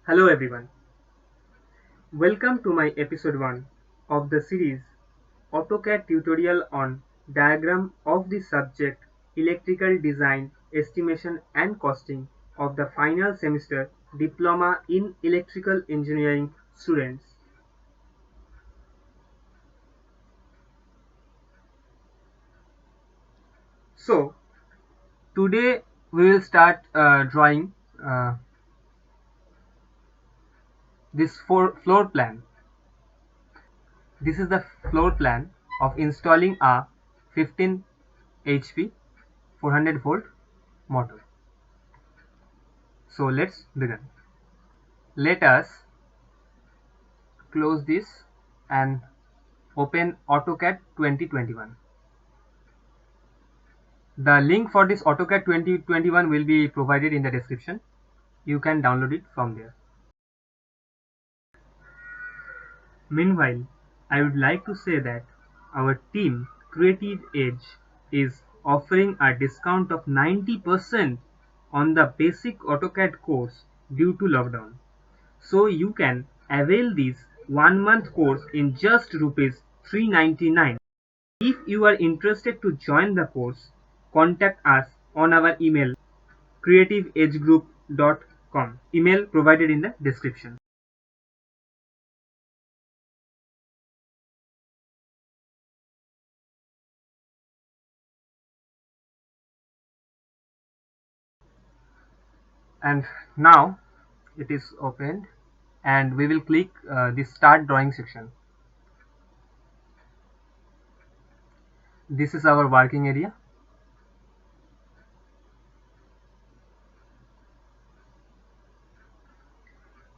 Hello everyone, welcome to my episode 1 of the series AutoCAD tutorial on diagram of the subject Electrical Design, Estimation and Costing of the final semester Diploma in Electrical Engineering students. So today we will start drawing this floor plan. This is the floor plan of installing a 15 HP 400 volt motor. So let's begin. Let us close this and open AutoCAD 2021. The link for this AutoCAD 2021 will be provided in the description. You can download it from there. Meanwhile, I would like to say that our team Creative Edge is offering a discount of 90% on the basic AutoCAD course due to lockdown. So you can avail this 1 month course in just rupees 399. If you are interested to join the course, contact us on our email creativeedgegroup.com, email provided in the description. And now it is opened and we will click the start drawing section. This is our working area.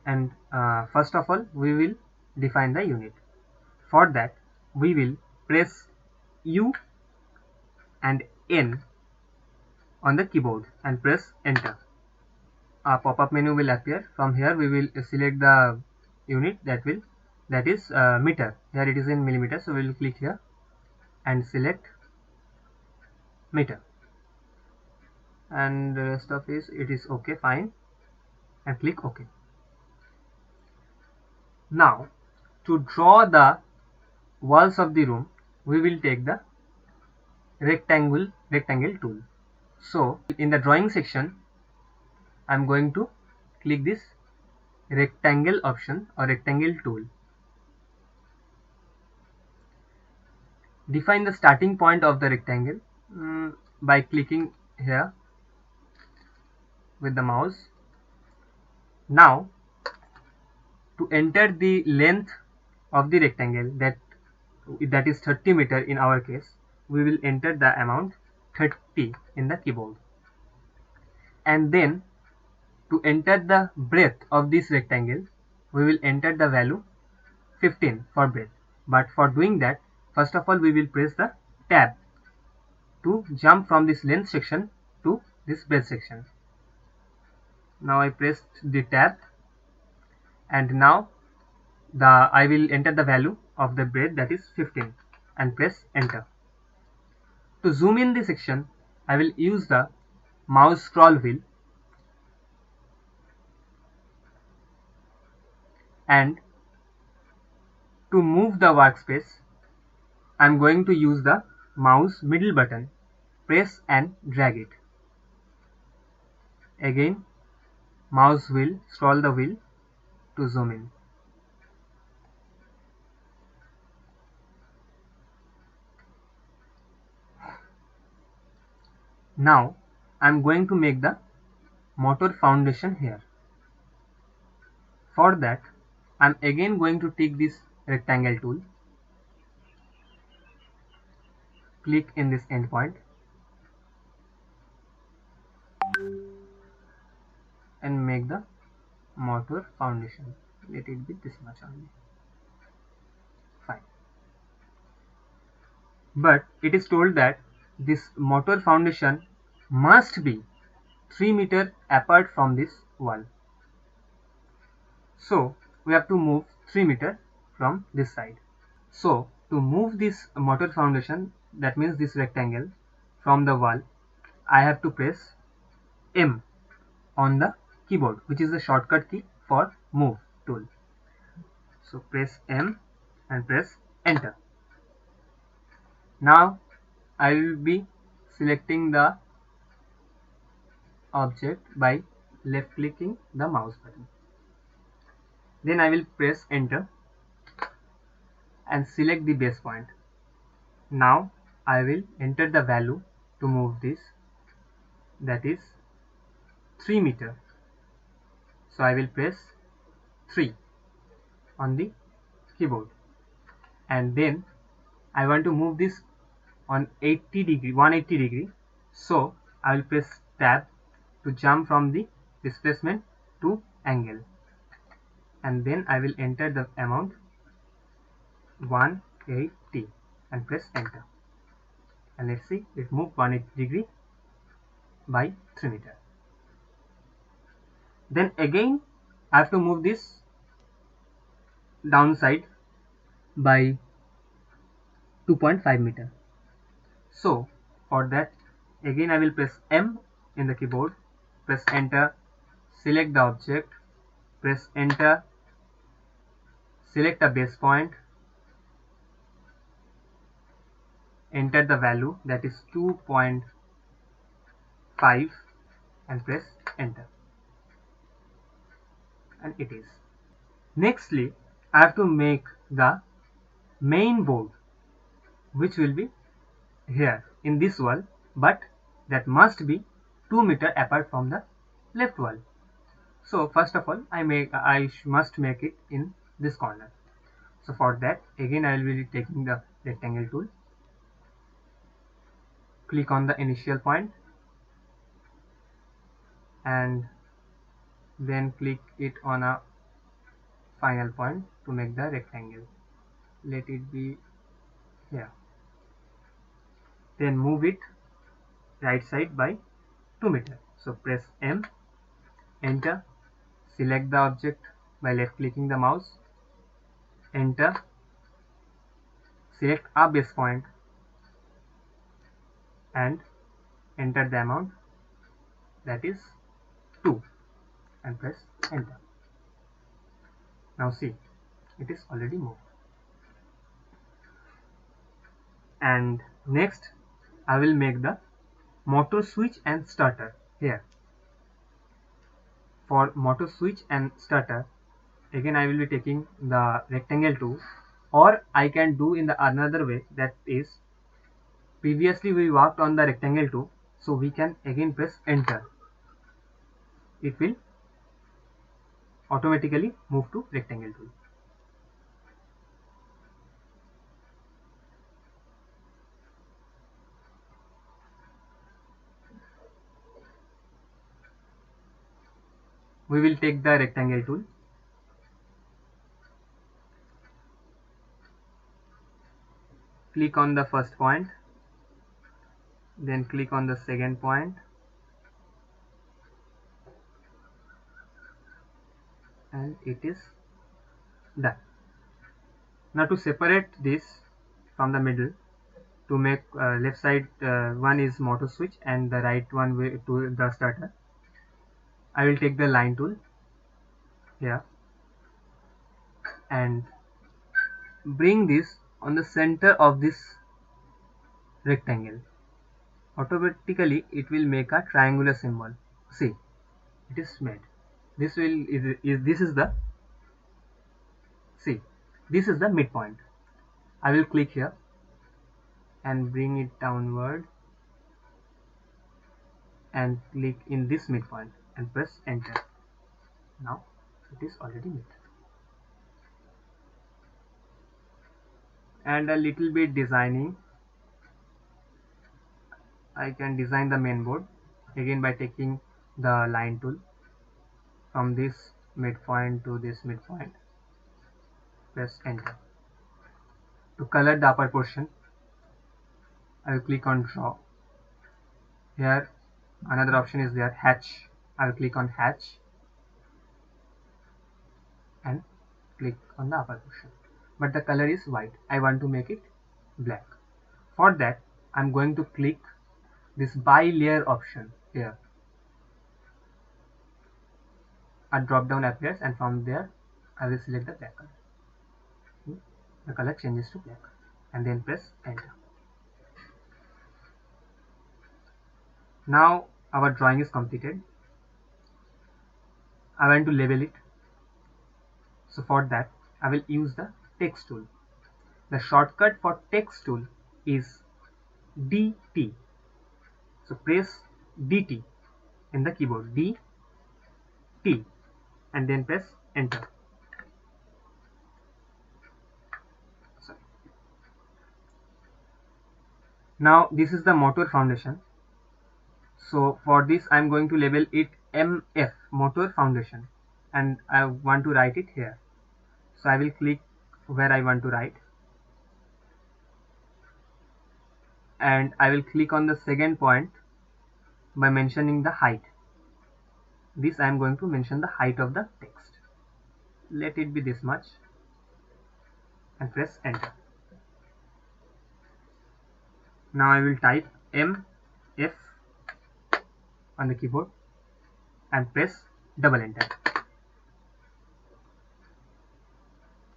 And first of all we will define the unit. For that we will press U and N on the keyboard and press enter. A pop-up menu will appear. From here we will select the unit that is meter. Here it is in millimeter, so we will click here and select meter, and the rest of it is okay, fine, and click OK. Now to draw the walls of the room we will take the rectangle tool. So in the drawing section I am going to click this rectangle option or rectangle tool. Define the starting point of the rectangle by clicking here with the mouse. Now to enter the length of the rectangle, that is 30 meter in our case, we will enter the amount 30 in the keyboard. And then to enter the breadth of this rectangle we will enter the value 15 for breadth. But for doing that, first of all we will press the tab to jump from this length section to this breadth section. Now I pressed the tab and now I will enter the value of the breadth, that is 15, and press enter. To zoom in the section I will use the mouse scroll wheel and to move the workspace I am going to use the mouse middle button, press and drag it. Again mouse wheel, scroll the wheel to zoom in. Now I am going to make the motor foundation here. For that I am again going to take this rectangle tool, click in this endpoint and make the motor foundation. Let it be this much only. Fine. But it is told that this motor foundation must be 3 meter apart from this wall. So we have to move 3 meter from this side. So to move this motor foundation, that means this rectangle, from the wall, I have to press M on the keyboard, which is the shortcut key for move tool. So press M and press enter. Now I will be selecting the object by left clicking the mouse button. Then I will press enter and select the base point. Now I will enter the value to move this, that is 3 meter. So I will press 3 on the keyboard, and then I want to move this on 180 degree. So I will press tab to jump from the displacement to angle, and then I will enter the amount 180 and press enter, and let's see, it moved 180 degree by 3 meter. Then again I have to move this downside by 2.5 meter. So for that, again I will press M in the keyboard, press enter, select the object, press enter, select a base point, enter the value, that is 2.5, and press enter, and it is. Nextly, I have to make the main board, which will be here in this wall, but that must be 2 meter apart from the left wall. So first of all, I must make it in this corner. So for that, again I will be taking the rectangle tool, click on the initial point, and then click it on a final point to make the rectangle. Let it be here. Then move it right side by 2 meter. So press M, enter, select the object by left clicking the mouse, enter, select a base point and enter the amount, that is 2, and press enter. Now see, it is already moved. And next I will make the motor switch and starter here. For motor switch and starter, again I will be taking the rectangle tool, or I can do in the another way, that is, previously we worked on the rectangle tool, so we can again press enter. It will automatically move to rectangle tool. We will take the rectangle tool, click on the first point, then click on the second point, and it is done. Now to separate this from the middle, to make left side one is motor switch and the right one to the starter, I will take the line tool here and bring this on the center of this rectangle. Automatically it will make a triangular symbol. See, it is made. This is the, see, this is the midpoint. I will click here and bring it downward and click in this midpoint and press enter. Now it is already made. And a little bit designing, I can design the main board again by taking the line tool from this midpoint to this midpoint, press enter. To color the upper portion, I will click on draw. Here another option is there, hatch. I will click on hatch and click on the upper portion, but the color is white. I want to make it black. For that, I am going to click this by layer option here. a drop down appears, and from there I will select the black color. The color changes to black and then press enter. Now our drawing is completed. I want to label it. So for that I will use the text tool. The shortcut for text tool is DT. So press DT in the keyboard, DT, and then press enter. Sorry. Now this is the motor foundation. So for this I am going to label it MF, motor foundation, and I want to write it here. So I will click where I want to write, and I will click on the second point by mentioning the height. This I am going to mention the height of the text. Let it be this much and press enter. Now I will type MF on the keyboard and press double enter,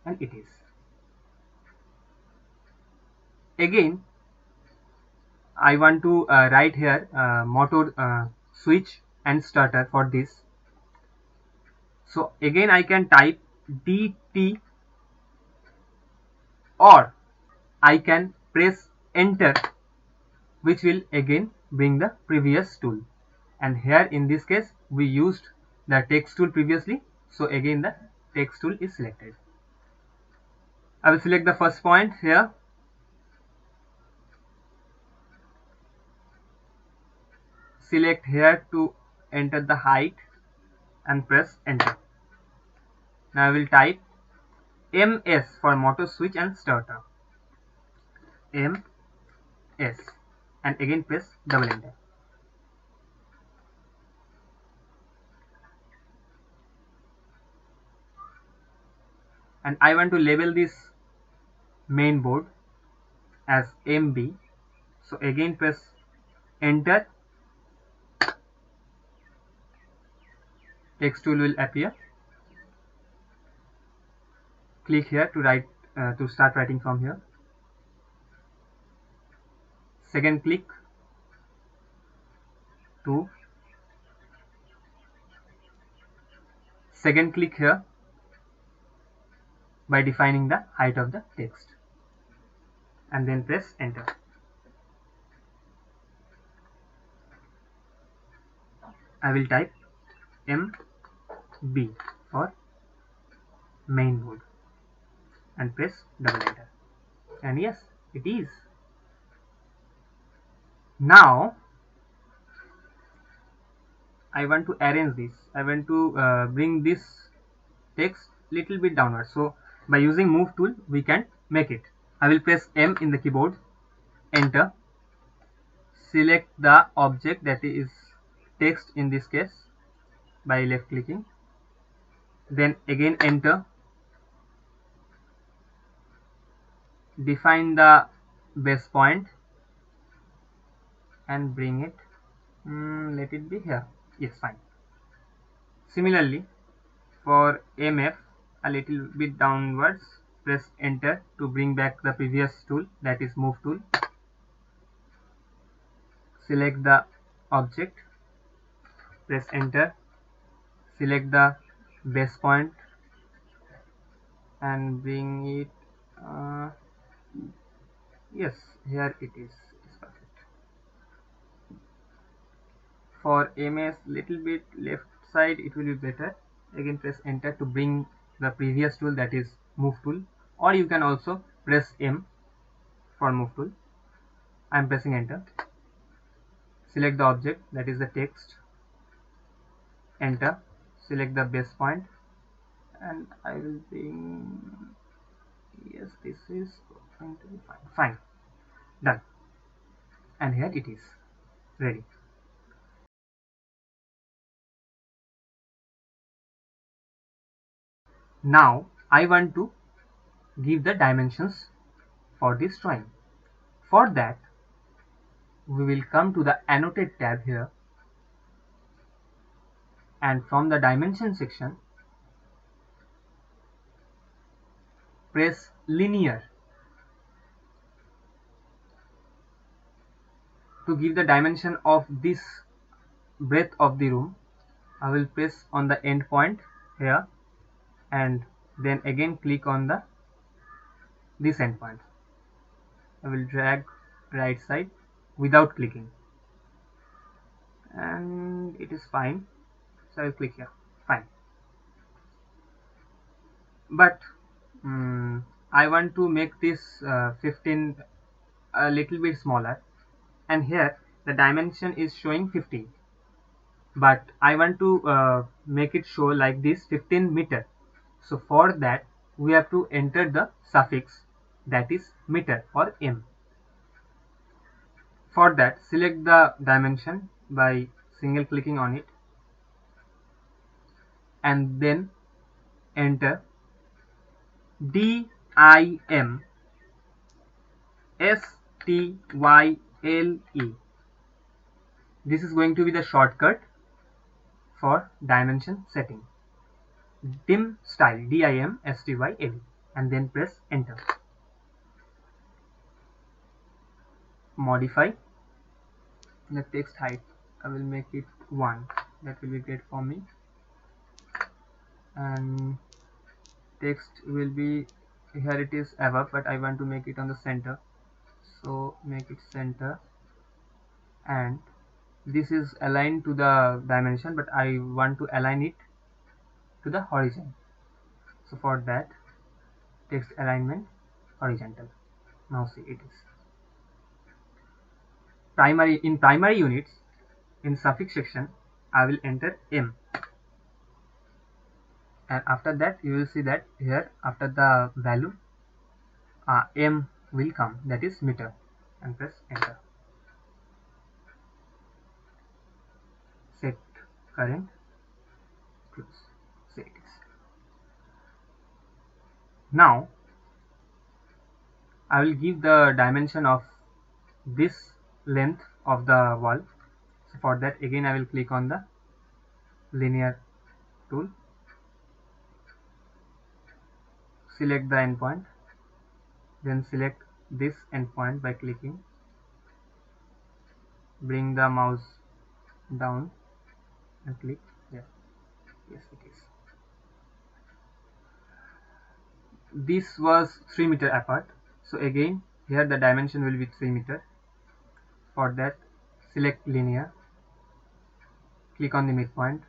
and it is. Again I want to write here motor switch and starter for this. So again I can type DT, or I can press enter, which will again bring the previous tool. And here in this case we used the text tool previously, so again the text tool is selected. I will select the first point here, select here to enter the height and press enter. Now I will type MS for motor switch and starter, MS, and again press double enter. And I want to label this main board as MB. So again press enter. Text tool will appear. Click here to write to start writing from here. Second click to second click here by defining the height of the text, and then press enter. I will type MB for main board and press double enter, and yes, it is. Now I want to arrange this. I want to bring this text little bit downward. So by using move tool we can make it. I will press M in the keyboard, enter, select the object, that is text in this case, by left clicking, then again enter, define the base point and bring it, let it be here, yes, fine. Similarly for MF, a little bit downwards, press enter to bring back the previous tool, that is move tool, select the object, press enter, select the base point and bring it, yes, here it is perfect. For MS little bit left side it will be better. Again press enter to bring the previous tool, that is move tool, or you can also press M for move tool. I am pressing enter, select the object, that is the text, enter, select the base point, and I will bring, yes, this is going to be fine, done, and here it is ready. Now I want to give the dimensions for this drawing. For that we will come to the annotate tab here and from the dimension section press linear to give the dimension of this breadth of the room. I will press on the end point here and then again click on this end point. I will drag right side without clicking and it is fine, so I will click here. Fine. But I want to make this 15 a little bit smaller, and here the dimension is showing 50, but I want to make it show like this 15 meter. So for that we have to enter the suffix, that is meter or m. For that, select the dimension by single clicking on it and then enter DIM STYLE. This is going to be the shortcut for dimension setting. Dim style, DIM STYLE, and then press enter. Modify the text height. I will make it 1. That will be great for me. And text will be, here it is above, but I want to make it on the center, so make it center, and this is aligned to the dimension, but I want to align it to the horizon. So for that, text alignment horizontal. Now see, it is primary. In primary units, in suffix section I will enter m, and after that you will see that here after the value m will come, that is meter, and press enter. Set current, close. So it is. Now I will give the dimension of this length of the wall. So for that again I will click on the linear tool, select the endpoint, then select this endpoint by clicking, bring the mouse down and click there. Yes, it is. This was 3 meter apart, so again here the dimension will be 3 meter. For that, select linear, click on the midpoint,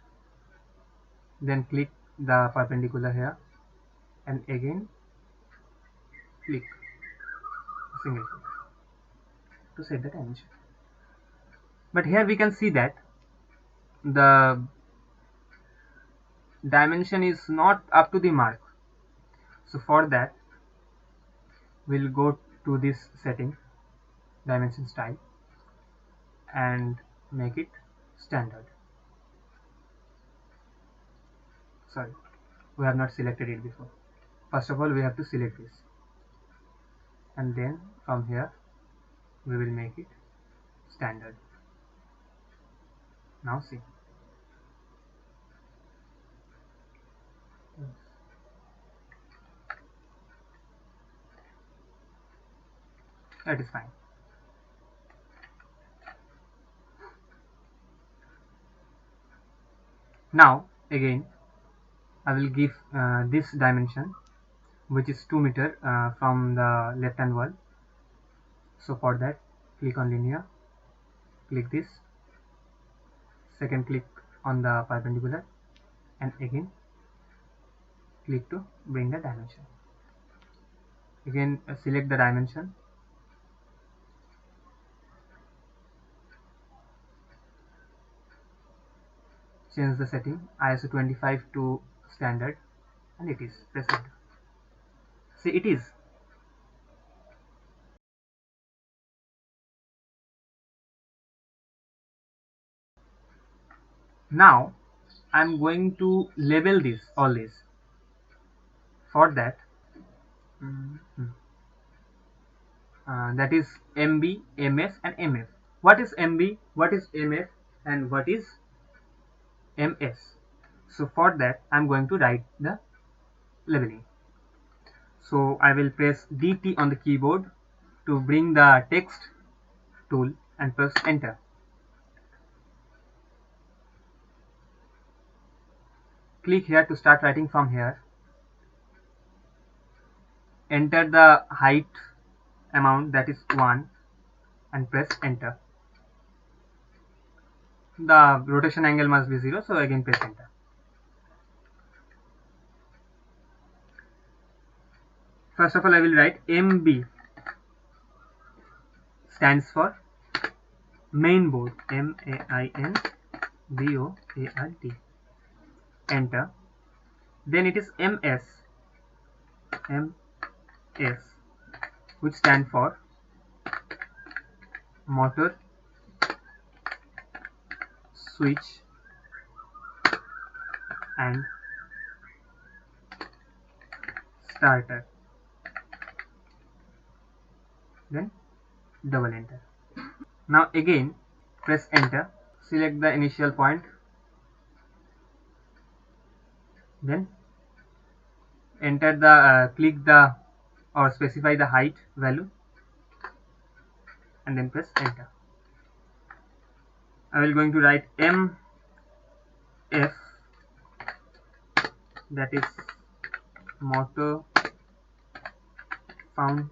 then click the perpendicular here, and again click single click to set the dimension. But here we can see that the dimension is not up to the mark. So for that, we'll go to this setting, dimension style, and make it standard. Sorry, we have not selected it before. First of all, we have to select this, and then from here we will make it standard. Now see. That is fine. Now again I will give this dimension, which is 2 meter from the left hand wall. So for that, click on linear, click this, second click on the perpendicular, and again click to bring the dimension. Again select the dimension, change the setting ISO 25 to standard, and it is. Press enter. See, it is. Now I'm going to label this, all this. For that, that is MB, MS, and MF. What is MB? What is MF? And what is MS? So for that I'm going to write the labeling. So I will press DT on the keyboard to bring the text tool and press enter. Click here to start writing from here. Enter the height amount, that is 1, and press enter. The rotation angle must be 0, so again press enter. First of all I will write MB stands for main board, MAINBOARD. Enter. Then it is MS, which stand for motor switch and starter. Then double enter. Now again press enter. Select the initial point. Then enter the click the or specify the height value and then press enter. I will going to write MF, that is motor foundation.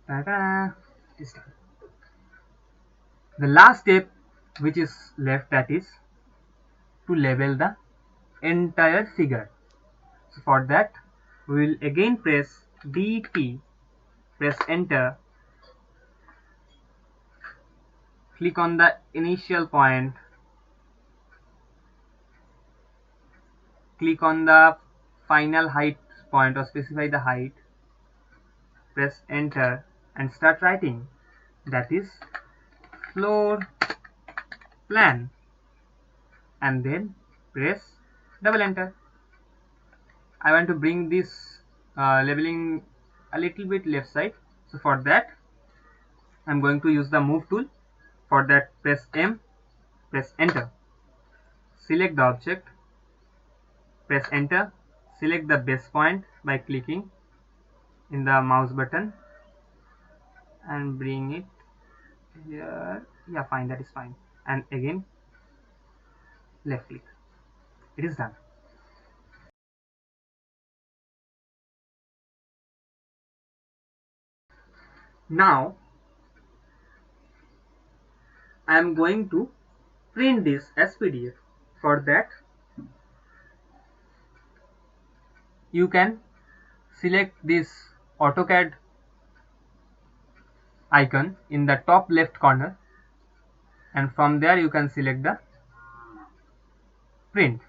Ta-da! This time. The last step which is left, that is to label the entire figure. So for that we will again press DT, press enter, click on the initial point, click on the final height point or specify the height, press enter and start writing, that is floor plan, and then press double enter. I want to bring this labeling a little bit left side, so for that I'm going to use the move tool. For that press M, press enter, select the object, press enter, select the base point by clicking in the mouse button and bring it here. Yeah, fine, that is fine. And again left click. It is done. Now I am going to print this as PDF. For that you can select this AutoCAD icon in the top left corner, and from there you can select the print,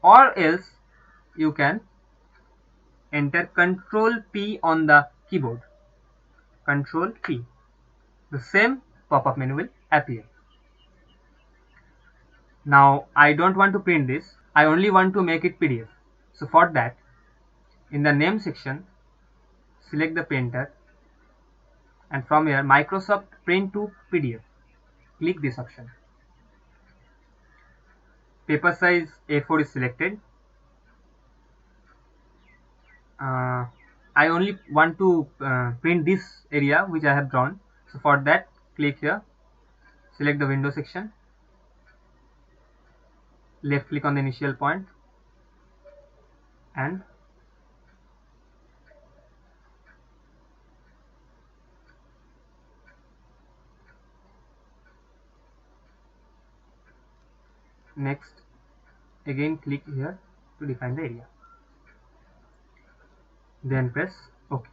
or else you can enter Ctrl P on the keyboard. Ctrl P. The same pop-up menu will appear. Now I don't want to print this, I only want to make it PDF. So for that, in the name section, select the printer, and from here Microsoft Print to PDF. Click this option. Paper size A4 is selected. I only want to print this area which I have drawn. So for that, click here, select the window section, left click on the initial point, and next again click here to define the area. Then press OK.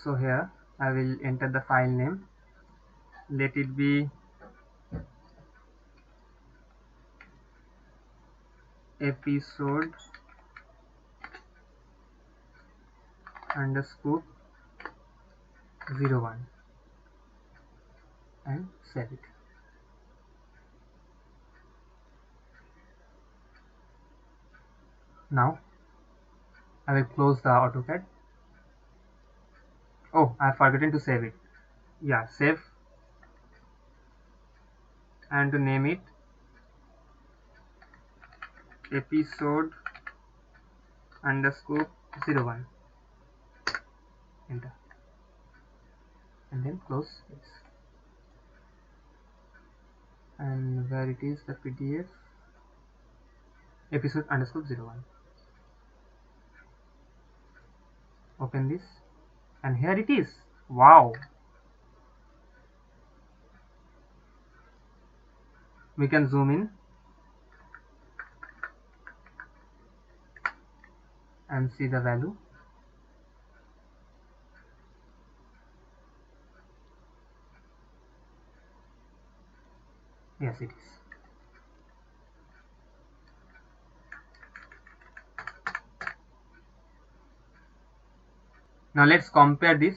So here I will enter the file name. Let it be episode underscore 01 and save it. Now I will close the AutoCAD. Oh, I have forgotten to save it. Yeah, save, and to name it episode underscore 01. Enter. And then close this. And where it is, the PDF episode underscore 01. Open this, and here it is. Wow. We can zoom in and see the value. Yes, it is. Now let's compare this.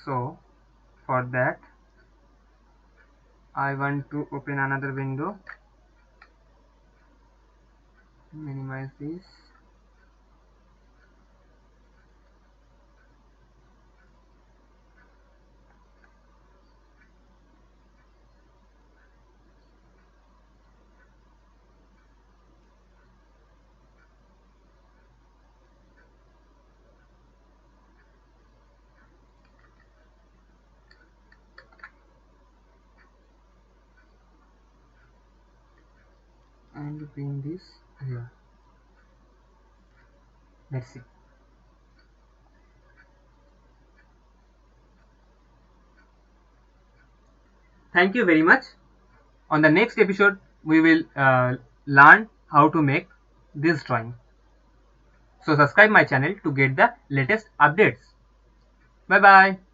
So for that, I want to open another window, minimize this, and bring this here. Let's see. Thank you very much. On the next episode, we will learn how to make this drawing. So subscribe my channel to get the latest updates. Bye bye.